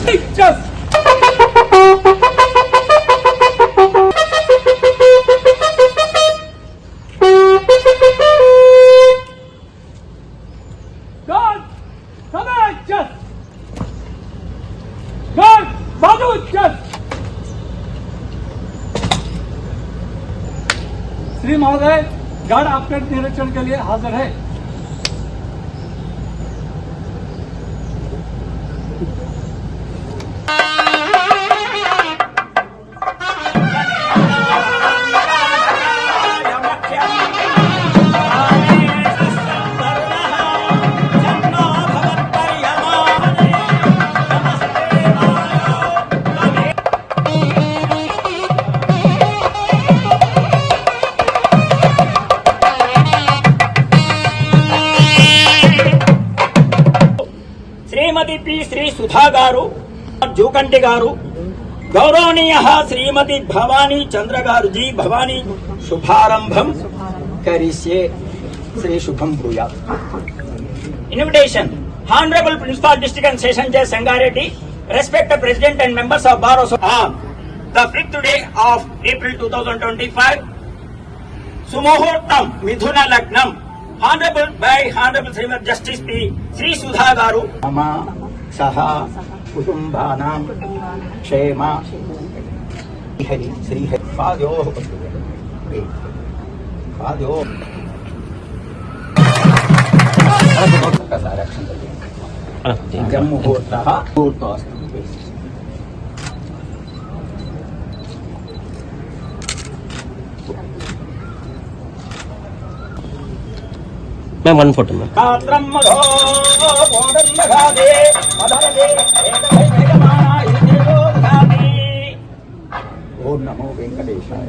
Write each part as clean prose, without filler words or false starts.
श्री महोदय, गार्ड आपके निरीक्षण के लिए हाजिर है। श्रीमती पी श्री सुधा गारू जूकंटी गारू गौरवनीय श्रीमती भवानी चंद्र गारू जी भवानी शुभारंभम करिष्ये श्री शुभम भूयात्। Invitation Honorable Principal District and Session Judge Sangareddy, respected President and members of Bar Association, the 5th day of April 2025, Sumuhurtam Midhuna Lagnam, Honorable by Honorable Srimad Justice P. Sri Sudha Garu. Mama Saha Kutumbanam Shema Hari Sri Hari Padyo Padyo Jammuhurtaha Muhurtastu. मैं 1 photo में ओम नमो वेंकटेशाय।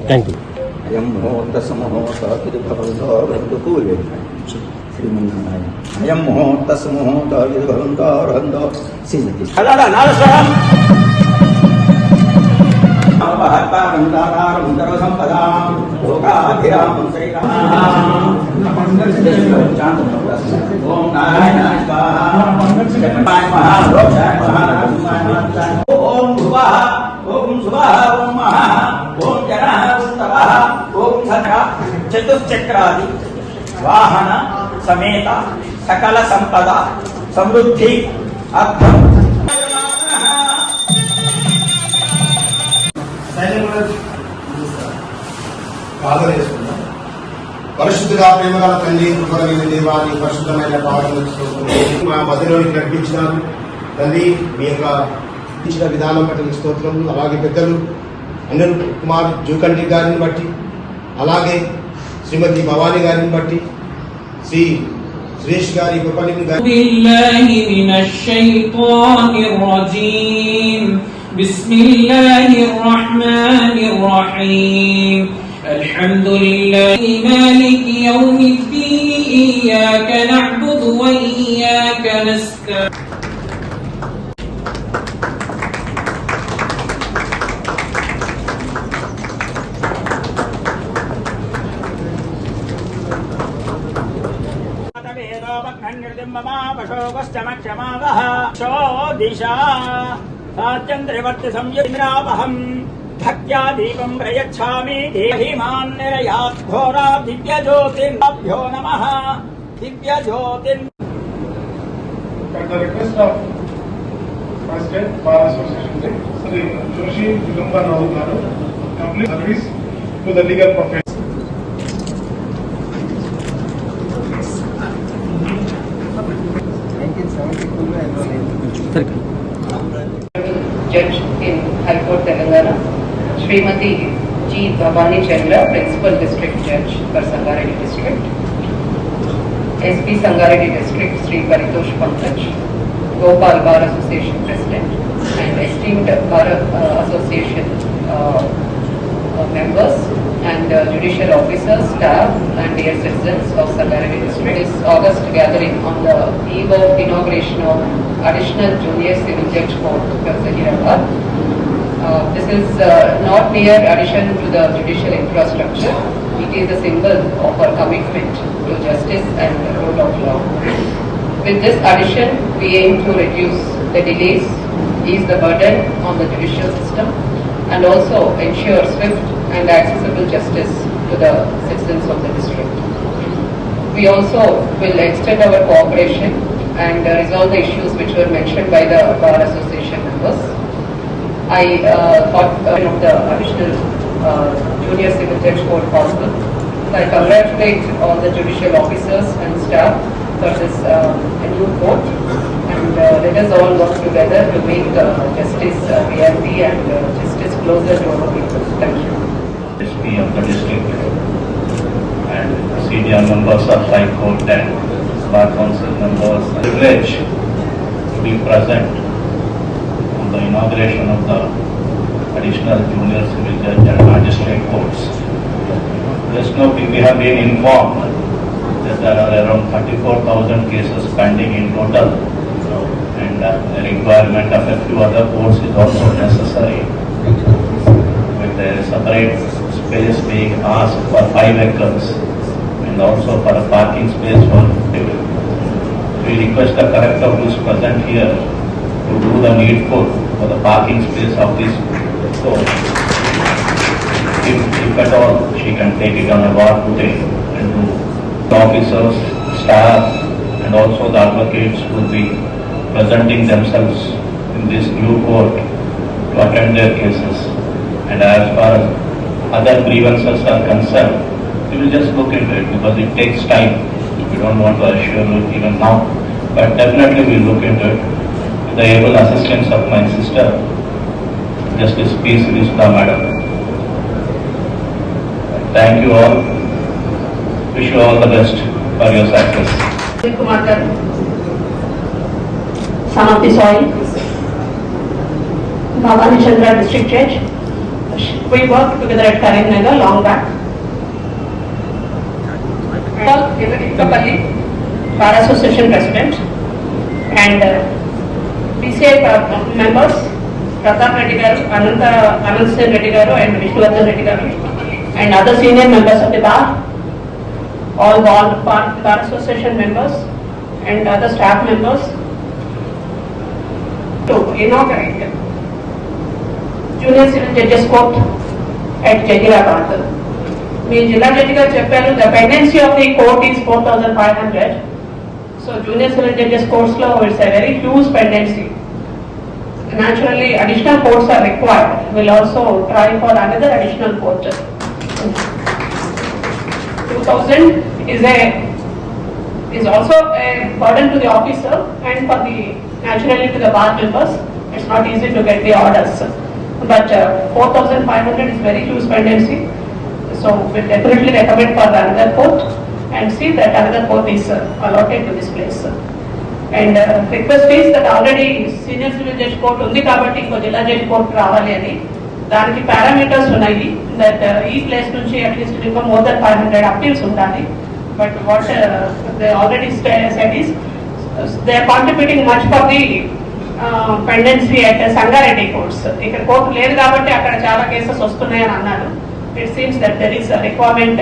Thank you. अयं मुहूर्त समूहोत विधभवन्तो बन्धुकूले श्रीमन्नारायण अयं मुहूर्त समूहोत विधभवन्तो बन्धो सिद्धि हलाला नारस्वरम महत्ता वंदाकार वंदर संपदा भोगाभिराम श्रीराम ओम नारायणाय स्वाहा महारोक्षाय महाराज ओम भुवः ओम सुवः ओम महा ओम जनः स्तवः ओम सखा चतुश्चक्रादि वाहन समेत सकल संपदा समृद्धि अर्थम ప్రార్థన చేసుకుందాం. పరిశుద్ధుగా ప్రేమగల తండ్రి, కృపగలిగిన దేవాన్ని పరిశుద్ధమైన పాదములకు స్తోత్రం. మా మధ్యలోనికి నడిపించినారు తండ్రి. మీ యొక్క ఇచ్చిన విధానం బట్టి స్తోత్రం. అలాగే పెద్దలు అనిల్ కుమార్ జూకంటి గారిని బట్టి, అలాగే శ్రీమతి భవానీ గారిని బట్టి, శ్రీ సురేష్ గారి గొప్పని గారి بسم الله الرحمن الرحيم الحمد لله مالك يوم الدين إياك نعبد وإياك نستعين सात्यंत्रिवर्ति संयुग्रावहं भक्त्या दीपं प्रयच्छामि देहिमान् निरयात् घोरा दिव्यज्योतिर्भ्यो नमः दिव्यज्योतिर् At the request of President Bar Association, Sri Joshi Jugamba Rao Garu, complete service to the legal profession. Judge in High Court Telangana, Srimati G. Bhavani Chandra, Principal District Judge for Sangareddy District, SP Sangareddy District, Sri Paritosh Pankaj, Gopal Bar Association President, and esteemed Bar Association members and judicial officers, staff, and dear citizens of Sangareddy District. This August gathering on the eve of inauguration of Additional Junior Civil Judge Court, Zahirabad. This is not mere addition to the judicial infrastructure. It is a symbol of our commitment to justice and the rule of law. With this addition, we aim to reduce the delays, ease the burden on the judicial system, and also ensure swift and accessible justice to the citizens of the district. We also will extend our cooperation and resolve the issues which were mentioned by the Bar Association members. I thought of the additional junior civil judge code possible. So I congratulate all the judicial officers and staff for this new court, and let us all work together to make justice reality and justice closer to our people. Thank you. SP of the district and senior members of High Court and Bar Council members, privilege to be present on the inauguration of the additional junior civil judge and magistrate courts. Just now we have been informed that there are around 34,000 cases pending in total, and the requirement of a few other courts is also necessary, with a separate space being asked for 5 acres and also for a parking space for people. We request the collector who is present here to do the needful for the parking space of this court. If at all she can take it on a war today, and to the officers, staff and also the advocates will be presenting themselves in this new court to attend their cases. And as far as other grievances are concerned, we will just look into it because it takes time. We don't want to assure you even now, but definitely we will look into it with the able assistance of my sister, Justice P. Srishna Madam. Thank you all. Wish you all the best for your success. Kumar garu, son of the soil, Bhavani Chandra district judge. We worked together at Karimnagar long back. Paul Ikkapalli, Bar Association president, and BCI members Pratap Reddy garu, Anand Sen Reddy garu, and Vishnuvardhan Reddy garu, and other senior members of the bar, all Bar Association members and other staff members, to inaugurate Junior Civil Judges Court at Jagirabad. Me Jilla Judge garu chepparu, the pendency of the court is 4,500. So Junior Civil Judges Courts lo it's a very huge pendency. Naturally, additional courts are required. We'll also try for another additional court. 2,000 is also a burden to the officer and for the naturally to the bar members. It's not easy to get the orders, but 4,500 is very huge pendency. So we definitely recommend for another court and see that another court is allotted to this place. And request is that already senior civil judge court undi kabatti inko jilla judge court ravali ani daniki parameters unnayi that ee place nunchi at least ఇంకా more than 500 appeals undali. But what they already said is they are contributing much for the pendency at Sangareddy courts. ఇక్కడ court లేదు కాబట్టి అక్కడ చాలా cases వస్తున్నాయని అన్నారు. It seems that there is a requirement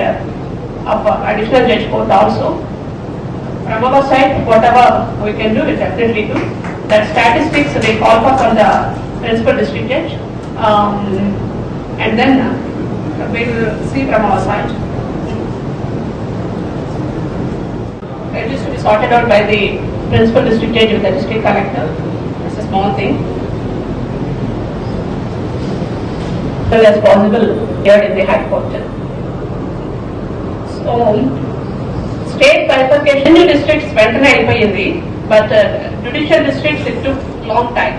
of additional judge court also. From our side, whatever we can do, we definitely do. That statistics we call for the principal district judge, and then we will see from our side. It is to be sorted out by the principal district judge with the district collector. It's a small thing. As well as possible here in the High Court. So, state bifurcation districts వెంటనే అయిపోయింది, but judicial districts it took long time.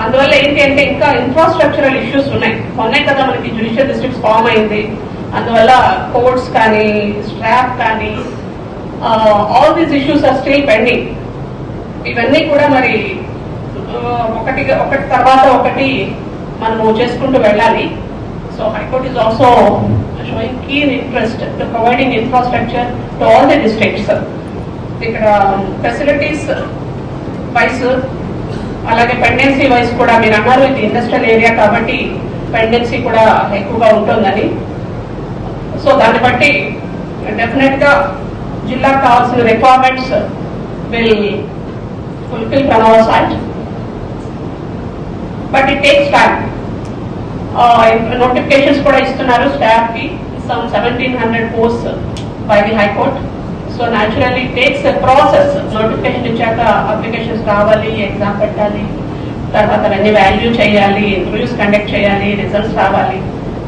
అందువల్ల ఏంటి అంటే ఇంకా infrastructural issues ఉన్నాయి. మొన్నే కదా మనకి జ్యుడిషియల్ డిస్ట్రిక్ట్స్ ఫామ్ అయింది. అందువల్ల కోర్ట్స్ కానీ స్టాఫ్ కానీ all these issues are still pending. ఇవన్నీ కూడా మరి ఒకటి తర్వాత ఒకటి మనము చేసుకుంటూ వెళ్ళాలి. So High Court is also showing keen interest to providing infrastructure to all the districts. ఇక్కడ facilities wise అలాగే పెండెన్సీ వైజ్ కూడా మీరు అన్నారు ఇది ఇండస్ట్రియల్ ఏరియా కాబట్టి పెండెన్సీ కూడా ఎక్కువగా ఉంటుందని. సో దాన్ని బట్టి డెఫినెట్ గా జిల్లాకు కావాల్సిన requirements will fulfil from our side, but it takes time. Notifications కూడా ఇస్తున్నారు స్టాఫ్ కి, some 1700 posts by the High Court. So naturally it takes a process. Notification ఇచ్చాక అప్లికేషన్స్ కావాలి, ఎగ్జామ్ పెట్టాలి, తర్వాత అవన్నీ వాల్యూ చేయాలి, ఇంటర్వ్యూస్ కండక్ట్ చేయాలి, రిజల్ట్స్ రావాలి,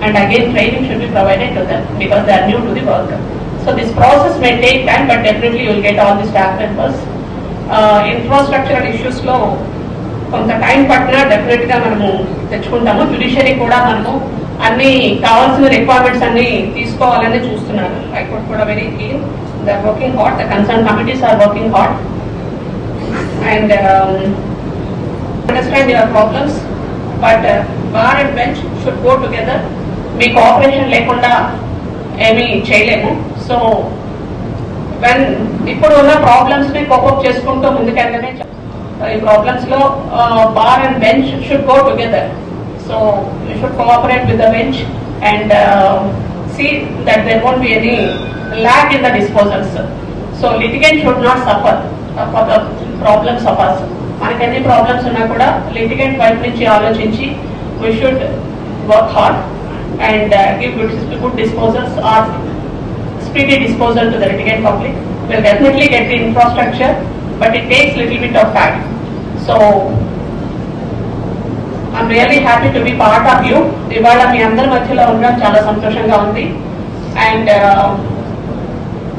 and again training should be provided to them because they are new to the work. So this process may take time, but definitely you will get all the staff members. Infrastructural issues లో కొంత time పట్టినా definite గా మనము తెచ్చుకుంటాము. Judiciary కూడా మనము అన్ని కావాల్సిన రిక్వైర్మెంట్స్ అన్ని తీసుకోవాలని చూస్తున్నారు. హైకోర్టు కూడా very clean, they are working hard, the concern committees are working hard and understand your problems, but bar and bench should go together. మీ కోఆపరేషన్ లేకుండా ఏమీ చేయలేము. సో వెన్ ఇప్పుడు ఉన్న ప్రాబ్లమ్స్ ని కోపప్ చేసుకుంటూ ముందుకెళ్ళనే ఈ ప్రాబ్లమ్స్ లో bar and bench should go together. So we should cooperate with the bench and see that there won't be any lack in the disposals. So litigant should not suffer for the problems of us. మనకి ఎన్ని problems ఉన్నా కూడా litigant వైపు నుంచి ఆలోచించి we should work hard and give good disposals or speedy disposal to the litigant public. We'll definitely get the infrastructure, but it takes little bit of time. So I'm really happy to be part of you. ఇవాళ మీ అందరి మధ్యలో ఉండడం చాలా సంతోషంగా ఉంది. And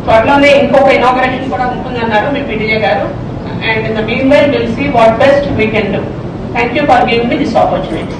త్వరలోనే ఇంకొక inauguration కూడా ఉంటుందన్నారు మీ పిడిఏ గారు. And in the meanwhile will see what best we can do. Thank you for giving me this opportunity.